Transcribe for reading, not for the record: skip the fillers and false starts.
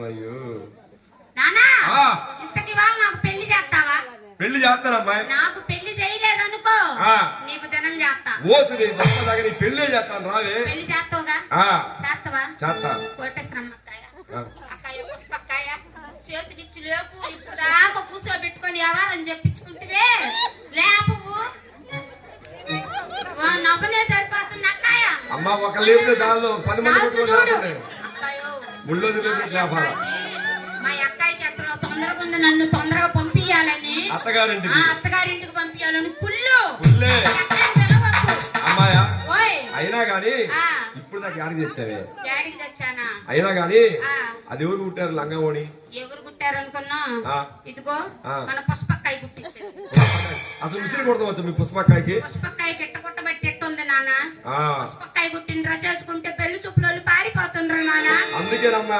అయ్యో నానా ఇంతకి వాళ్ళు నాకు పెళ్లి చేస్తావా? పెళ్లి చేస్తానమ్మా. నాకు పెళ్లి చేయలేదనుకో నీకు దినం చేస్తా. నీ పెళ్లి చేస్తాను రావే. పెళ్లి చేస్తావుగా? చేస్తావా? చేస్తా. కోటేశ్వరమ్మక్కాయ అక్కాయ పుష్పక్కాయ చేతికిచ్చి లేపు ఇప్పుడు దాకా కూర్చోబెట్టుకొని ఎవరని చెప్పించుకుంటే లేపు నవ్వనే సరిపోతుంది అక్కాయ. అమ్మా ఒక లేపు దానిలో 10 మంది చూడు మా అక్కాయికి ఎంతలో తొందరగా ఉంది, నన్ను తొందరగా పంపించాలని అత్తగారింటికి పంపించాలని కుళ్ళు అమ్మాయా. అయినా గాని ఇప్పుడు నాకు యాడికి తెచ్చావే? డాడీకి తెచ్చానా? అయినా గాని అది ఎవరు కుట్టారు లంగావోని? ఎవరు కుట్టారనుకున్నా? ఇదిగో మన పుష్పక్కాయ కుట్టించారు. అసలు మిషన్ కొడతావచ్చు మీ పుష్పక్కాయకి? పుష్పక్కాయ గిట్ట కుట్టబట్టి ఎట్టుంది నాన్న? పుష్పక్కాయ కుట్టిన డ్రెస్ వేసుకుంటే పెళ్లి చూపులు పారిపోతుండ్రు నాన్న. అందుకేనమ్మా